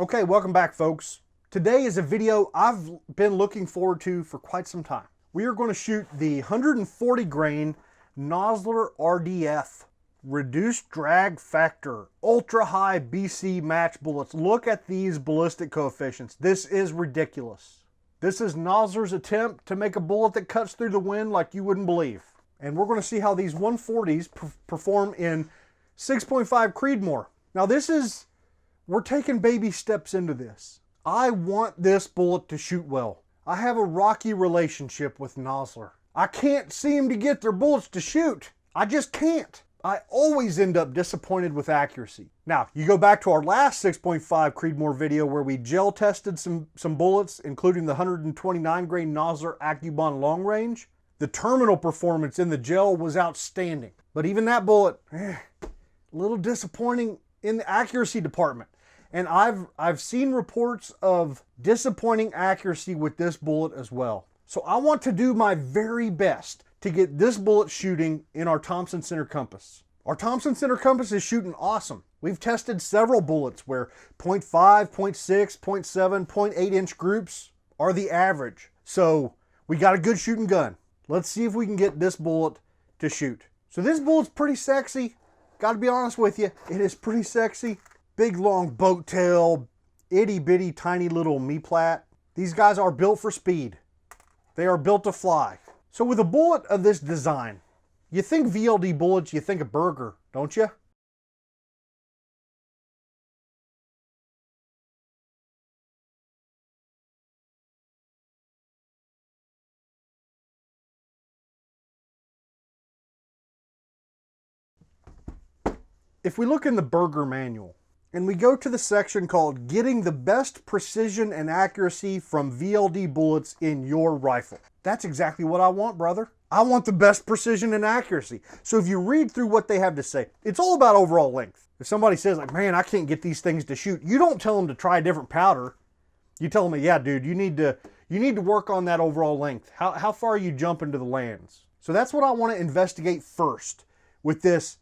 Okay, welcome back, folks. Today is a video I've been looking forward to for quite some time. We are going to shoot the 140 grain Nosler RDF reduced drag factor ultra high BC match bullets. Look at these ballistic coefficients. This is ridiculous. This is Nosler's attempt to make a bullet that cuts through the wind like you wouldn't believe. And we're going to see how these 140s perform in 6.5 Creedmoor. Now we're taking baby steps into this. I want this bullet to shoot well. I have a rocky relationship with Nosler. I can't seem to get their bullets to shoot. I just can't. I always end up disappointed with accuracy. Now, you go back to our last 6.5 Creedmoor video where we gel tested some bullets, including the 129 grain Nosler AccuBond long range. The terminal performance in the gel was outstanding. But even that bullet, a little disappointing in the accuracy department. And I've seen reports of disappointing accuracy with this bullet as well. So I want to do my very best to get this bullet shooting in our Thompson Center Compass. Our Thompson Center Compass is shooting awesome. We've tested several bullets where 0.5, 0.6, 0.7, 0.8 inch groups are the average. So we got a good shooting gun. Let's see if we can get this bullet to shoot. So this bullet's pretty sexy. Got to be honest with you, it is pretty sexy. Big long boat tail, itty bitty tiny little me-plat. These guys are built for speed. They are built to fly. So with a bullet of this design, you think VLD bullets, you think a burger, don't you? If we look in the burger manual, and we go to the section called Getting the Best Precision and Accuracy from VLD Bullets in Your Rifle. That's exactly what I want, brother. I want the best precision and accuracy. So if you read through what they have to say, it's all about overall length. If somebody says like, man, I can't get these things to shoot, you don't tell them to try a different powder. You tell them, yeah, dude, you need to work on that overall length. How far are you jumping to the lands? So that's what I want to investigate first with this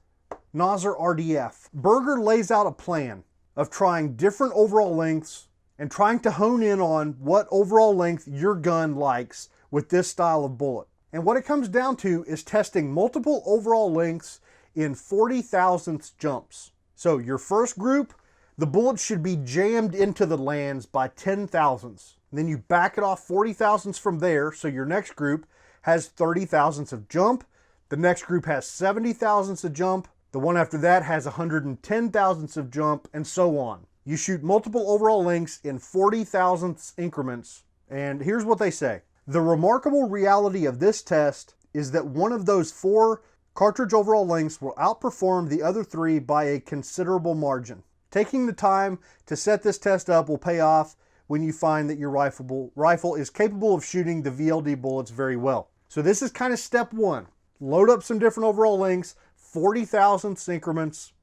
Nosler RDF. Berger lays out a plan of trying different overall lengths and trying to hone in on what overall length your gun likes with this style of bullet. And what it comes down to is testing multiple overall lengths in 40 thousandths jumps. So your first group, the bullet should be jammed into the lands by 10 thousandths. And then you back it off 40 thousandths from there, so your next group has 30 thousandths of jump. The next group has 70 thousandths of jump. The one after that has 110 thousandths of jump, and so on. You shoot multiple overall lengths in 40 thousandths increments, and here's what they say. The remarkable reality of this test is that one of those 4 cartridge overall lengths will outperform the other 3 by a considerable margin. Taking the time to set this test up will pay off when you find that your rifle is capable of shooting the VLD bullets very well. So this is kind of step 1. Load up some different overall lengths, 40 thousandths increments,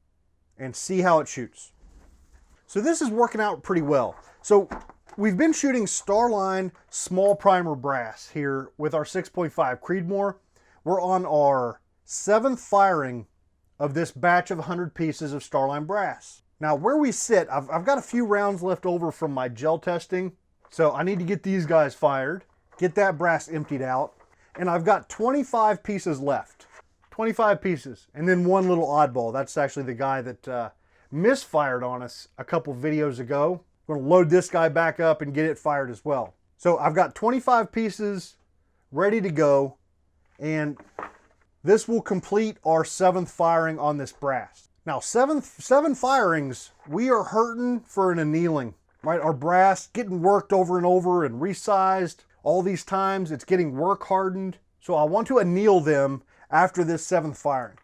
and see how it shoots. So this is working out pretty well. So we've been shooting Starline small primer brass here with our 6.5 Creedmoor. We're on our 7th firing of this batch of 100 pieces of Starline brass. Now where we sit, I've got a few rounds left over from my gel testing, so I need to get these guys fired, get that brass emptied out, and I've got 25 pieces left. 25 pieces, and then one little oddball. That's actually the guy that misfired on us a couple videos ago. I'm gonna load this guy back up and get it fired as well. So I've got 25 pieces ready to go, and this will complete our 7th firing on this brass. Now 7 firings, we are hurting for an annealing, right? Our brass getting worked over and over and resized all these times. It's getting work hardened. So I want to anneal them after this 7th firing.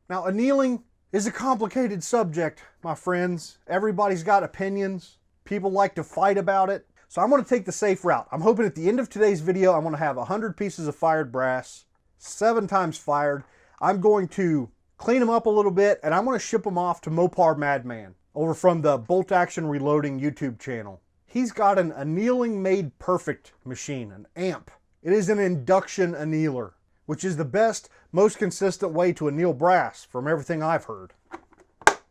Now annealing is a complicated subject, my friends. Everybody's got opinions. People like to fight about it. So I'm going to take the safe route. I'm hoping at the end of today's video, I'm going to have 100 pieces of fired brass, 7 times fired. I'm going to clean them up a little bit, and I'm going to ship them off to Mopar Madman over from the Bolt Action Reloading YouTube channel. He's got an annealing made perfect machine, an AMP. It is an induction annealer, which is the best, most consistent way to anneal brass from everything I've heard.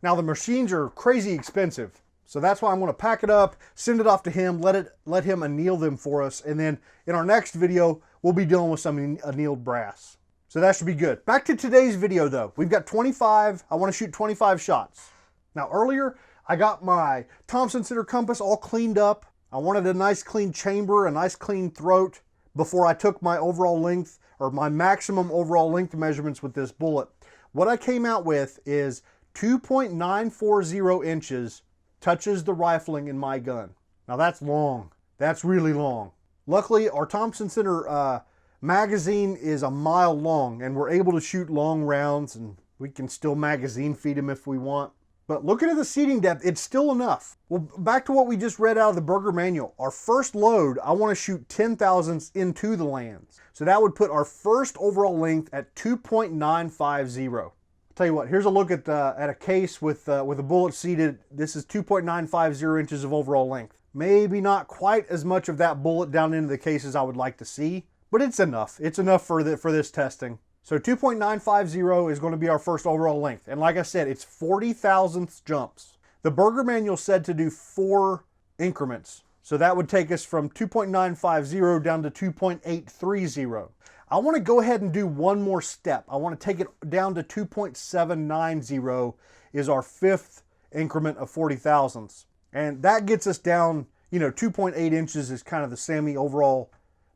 Now the machines are crazy expensive, So that's why I'm going to pack it up, send it off to him, let him anneal them for us, and then in our next video, we'll be dealing with some annealed brass. So that should be good. Back to today's video though. We've got 25, I want to shoot 25 shots. Now earlier, I got my Thompson center compass all cleaned up. I wanted a nice clean chamber, a nice clean throat before I took my overall length, or my maximum overall length measurements with this bullet. What I came out with is 2.940 inches touches the rifling in my gun. Now that's long. That's really long. Luckily, our Thompson Center magazine is a mile long, and we're able to shoot long rounds, and we can still magazine feed them if we want. But looking at the seating depth, it's still enough. Well, back to what we just read out of the Berger manual. Our first load, I want to shoot 10 thousandths into the lands. So that would put our first overall length at 2.950. Tell you what, here's a look at a case with a bullet seated. This is 2.950 inches of overall length. Maybe not quite as much of that bullet down into the case as I would like to see, but it's enough. It's enough for this testing. So 2.950 is going to be our first overall length. And like I said, it's 40 thousandths jumps. The Berger manual said to do 4 increments. So that would take us from 2.950 down to 2.830. I want to go ahead and do one more step. I want to take it down to 2.790 is our 5th increment of 40 thousandths. And that gets us down, 2.8 inches is kind of the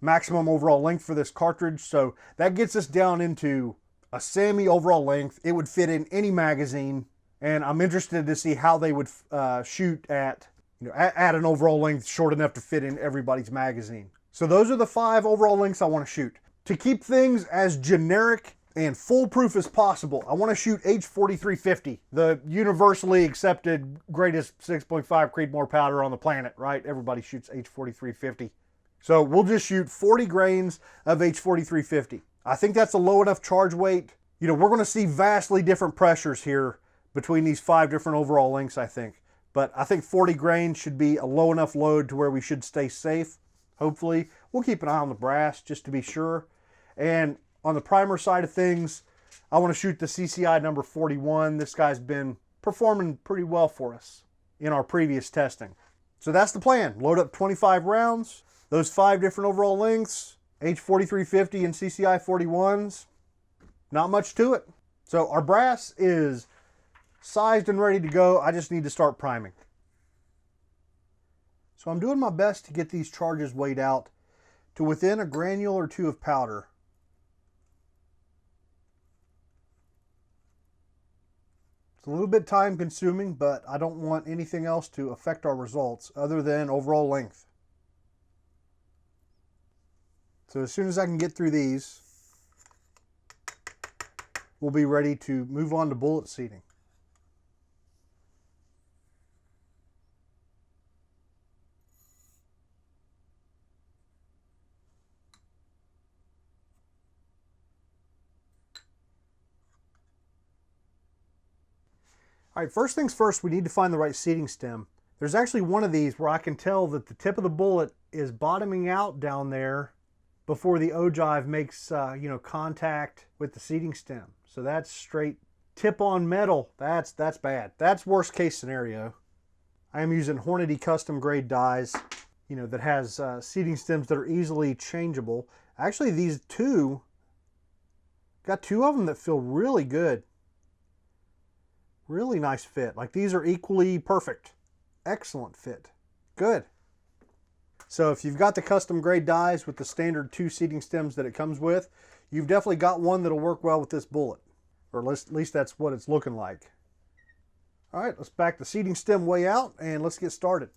maximum overall length for this cartridge. So that gets us down into a semi overall length. It would fit in any magazine. And I'm interested to see how they would shoot at an overall length short enough to fit in everybody's magazine. So those are the 5 overall lengths I want to shoot. To keep things as generic and foolproof as possible, I want to shoot H4350, the universally accepted greatest 6.5 Creedmoor powder on the planet, right? Everybody shoots H4350. So we'll just shoot 40 grains of H4350. I think that's a low enough charge weight. We're going to see vastly different pressures here between these 5 different overall lengths, I think. But I think 40 grains should be a low enough load to where we should stay safe. Hopefully. We'll keep an eye on the brass just to be sure. And on the primer side of things, I want to shoot the CCI number 41. This guy's been performing pretty well for us in our previous testing. So that's the plan. Load up 25 rounds, those 5 different overall lengths, H4350 and CCI 41s. Not much to it. So our brass is sized and ready to go. I just need to start priming. So I'm doing my best to get these charges weighed out to within a granule or 2 of powder. It's a little bit time consuming, but I don't want anything else to affect our results other than overall length. So as soon as I can get through these, we'll be ready to move on to bullet seating. All right, first things first, we need to find the right seating stem. There's actually one of these where I can tell that the tip of the bullet is bottoming out down there before the ogive makes contact with the seating stem. So that's straight tip on metal. That's bad. That's worst case scenario. I am using Hornady custom grade dies, that has seating stems that are easily changeable. Actually, these got 2 of them that feel really good. Really nice fit. Like, these are equally perfect. Excellent fit. Good. So if you've got the custom grade dies with the standard 2 seating stems that it comes with, you've definitely got one that'll work well with this bullet. Or at least that's what it's looking like. All right, let's back the seating stem way out and let's get started.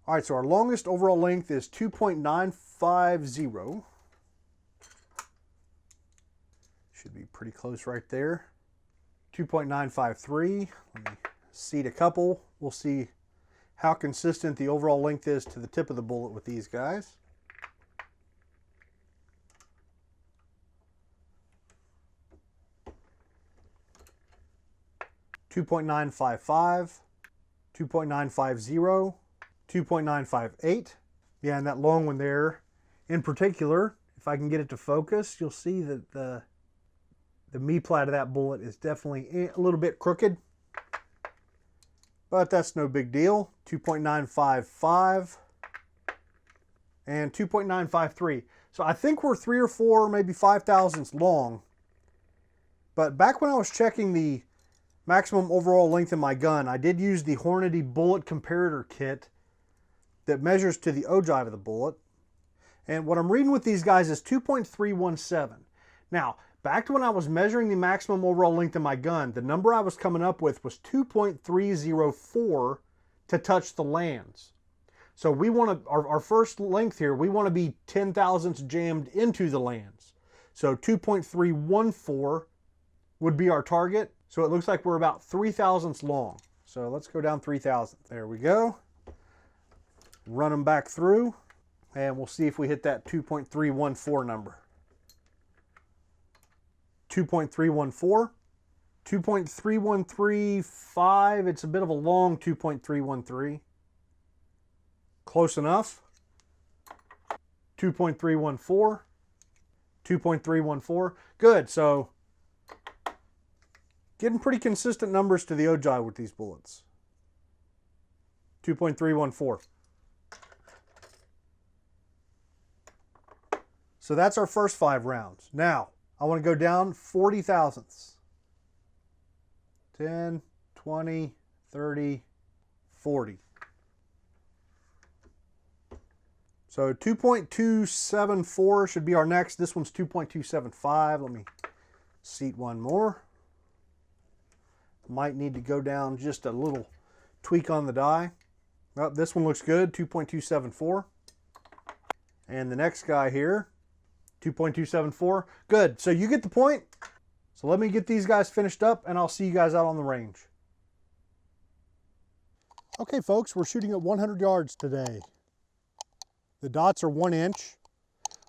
All right, so our longest overall length is 2.950. Should be pretty close right there. 2.953. Let me seat a couple. We'll see how consistent the overall length is to the tip of the bullet with these guys. .955, 2.950, 2.958. Yeah, and that long one there in particular, if I can get it to focus, you'll see that the me plat of that bullet is definitely a little bit crooked. but that's no big deal. 2.955 and 2.953. So I think we're 3 or 4, maybe 5 thousandths long. But back when I was checking the maximum overall length of my gun, I did use the Hornady bullet comparator kit that measures to the ogive of the bullet. And what I'm reading with these guys is 2.317. Now, back to when I was measuring the maximum overall length of my gun, the number I was coming up with was 2.304 to touch the lands. So we want to, our first length here, we want to be 10 thousandths jammed into the lands. So 2.314 would be our target. So it looks like we're about 3 thousandths long. So let's go down 3 thousandths. There we go. Run them back through, and we'll see if we hit that 2.314 number. 2.314, 2.3135, it's a bit of a long 2.313. Close enough. 2.314, 2.314. Good, so getting pretty consistent numbers to the ogive with these bullets. 2.314. So that's our first 5 rounds. Now, I want to go down 40 thousandths. 10, 20, 30, 40. So 2.274 should be our next. This one's 2.275. Let me seat one more. Might need to go down just a little tweak on the die. Oh, this one looks good, 2.274. And the next guy here, 2.274. Good, so you get the point. So let me get these guys finished up and I'll see you guys out on the range. Okay folks, we're shooting at 100 yards today. The dots are 1 inch.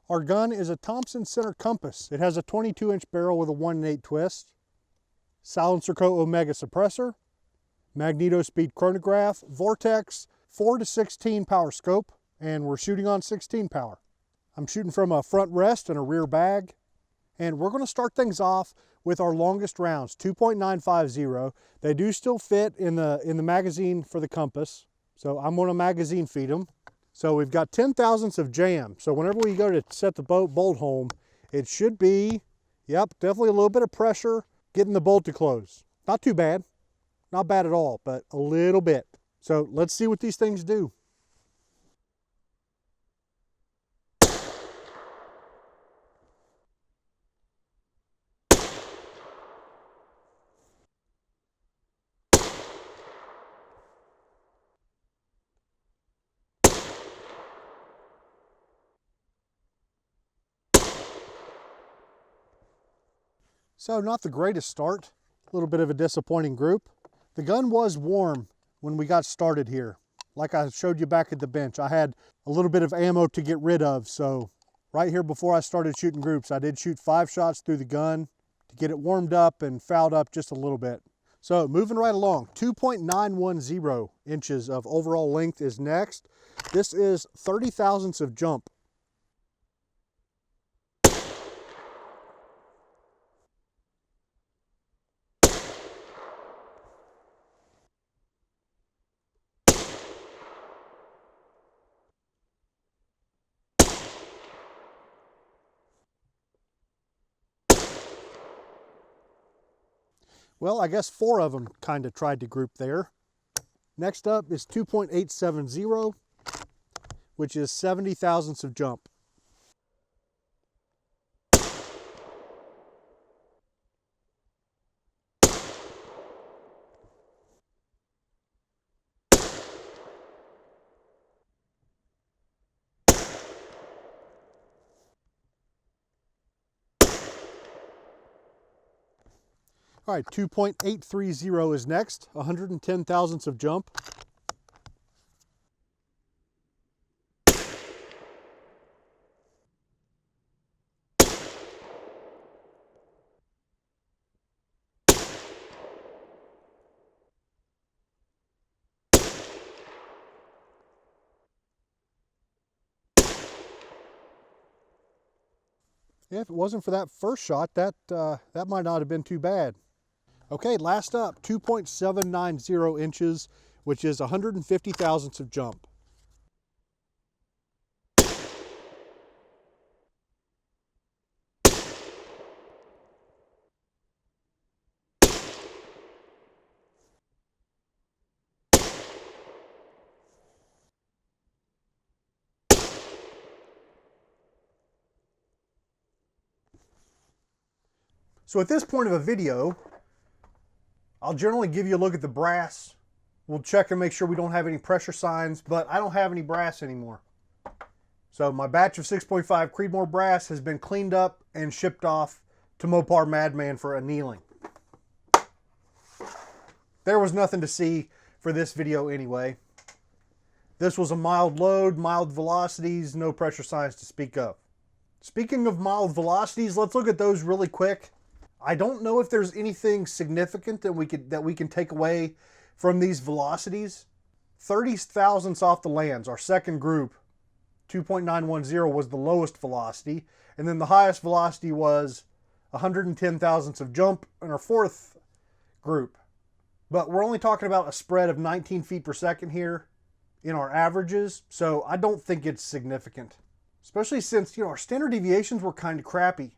Our gun is a Thompson center compass. It has a 22-inch barrel with a 1-8 twist. Silencer Co. Omega suppressor. Magneto speed chronograph. Vortex 4 to 16 power scope. And we're shooting on 16 power. I'm shooting from a front rest and a rear bag. And we're going to start things off with our longest rounds, 2.950. They do still fit in the magazine for the compass. So I'm going to magazine feed them. So we've got 10 thousandths of jam. So whenever we go to set the bolt home, it should be, yep, definitely a little bit of pressure getting the bolt to close. Not too bad. Not bad at all, but a little bit. So let's see what these things do. So not the greatest start, a little bit of a disappointing group. The gun was warm when we got started here. Like I showed you back at the bench, I had a little bit of ammo to get rid of. So right here before I started shooting groups, I did shoot 5 shots through the gun to get it warmed up and fouled up just a little bit. So moving right along, 2.910 inches of overall length is next. This is 30 thousandths of jump. Well, I guess 4 of them kind of tried to group there. Next up is 2.870, which is 70 thousandths of jump. All right, 2.830 is next, 110 thousandths of jump. Yeah, if it wasn't for that first shot, that might not have been too bad. Okay, last up, 2.790 inches, which is 150 thousandths of jump. So at this point of a video, I'll generally give you a look at the brass. We'll check and make sure we don't have any pressure signs, but I don't have any brass anymore. So my batch of 6.5 Creedmoor brass has been cleaned up and shipped off to Mopar Madman for annealing. There was nothing to see for this video anyway. This was a mild load, mild velocities, no pressure signs to speak of. Speaking of mild velocities, let's look at those really quick. I don't know if there's anything significant that we can take away from these velocities. 30 thousandths off the lands, our second group, 2.910 was the lowest velocity, and then the highest velocity was 110 thousandths of jump in our fourth group. But we're only talking about a spread of 19 feet per second here in our averages, so I don't think it's significant. Especially since, our standard deviations were kind of crappy.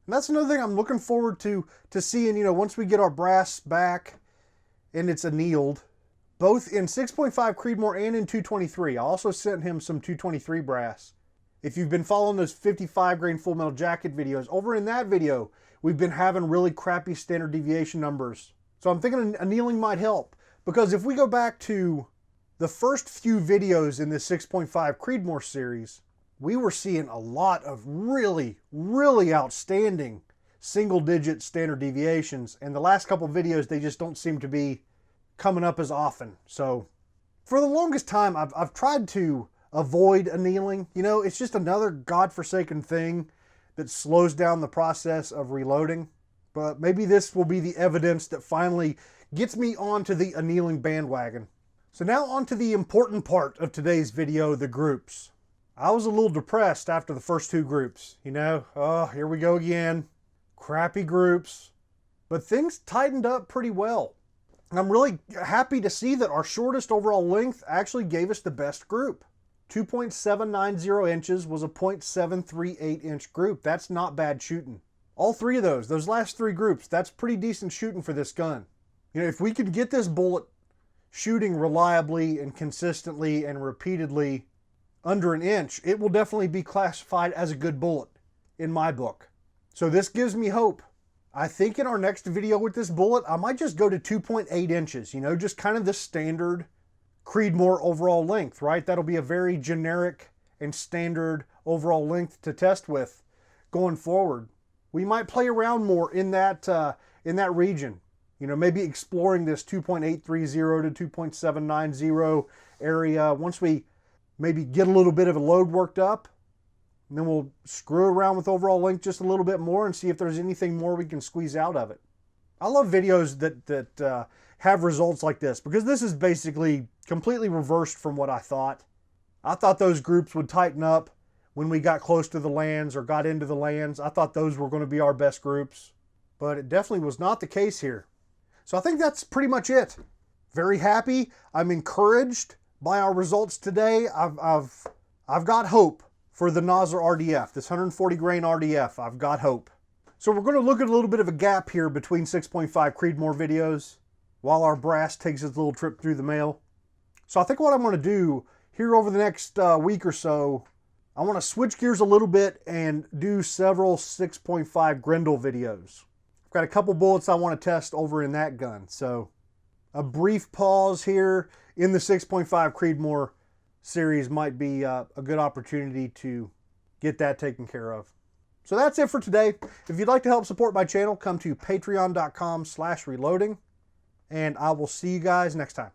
And that's another thing I'm looking forward to seeing, once we get our brass back and it's annealed, both in 6.5 Creedmoor and in 223. I also sent him some 223 brass. If you've been following those 55 grain full metal jacket videos, over in that video, we've been having really crappy standard deviation numbers. So I'm thinking annealing might help, because if we go back to the first few videos in this 6.5 Creedmoor series, we were seeing a lot of really, really outstanding single-digit standard deviations. And the last couple videos, they just don't seem to be coming up as often. So for the longest time, I've tried to avoid annealing. It's just another godforsaken thing that slows down the process of reloading. But maybe this will be the evidence that finally gets me onto the annealing bandwagon. So now onto the important part of today's video, the groups. I was a little depressed after the first two groups. Oh, here we go again. Crappy groups. But things tightened up pretty well. I'm really happy to see that our shortest overall length actually gave us the best group. 2.790 inches was a 0.738 inch group. That's not bad shooting. All three of those last three groups, that's pretty decent shooting for this gun. If we could get this bullet shooting reliably and consistently and repeatedly under an inch, it will definitely be classified as a good bullet in my book. So this gives me hope. I think in our next video with this bullet, I might just go to 2.8 inches, just kind of the standard Creedmoor overall length, right? That'll be a very generic and standard overall length to test with going forward. We might play around more in that region, maybe exploring this 2.830 to 2.790 area once we maybe get a little bit of a load worked up, and then we'll screw around with overall length just a little bit more and see if there's anything more we can squeeze out of it. I love videos that have results like this, because this is basically completely reversed from what I thought. I thought those groups would tighten up when we got close to the lands or got into the lands. I thought those were going to be our best groups, but it definitely was not the case here. So I think that's pretty much it. Very happy. I'm encouraged by our results today. I've got hope for the Nosler RDF, this 140 grain RDF. I've got hope. So we're going to look at a little bit of a gap here between 6.5 Creedmoor videos while our brass takes its little trip through the mail. So I think what I'm going to do here over the next week or so, I want to switch gears a little bit and do several 6.5 Grendel videos. I've got a couple bullets I want to test over in that gun. So a brief pause here in the 6.5 Creedmoor series might be a good opportunity to get that taken care of. So that's it for today. If you'd like to help support my channel, come to patreon.com/reloading, and I will see you guys next time.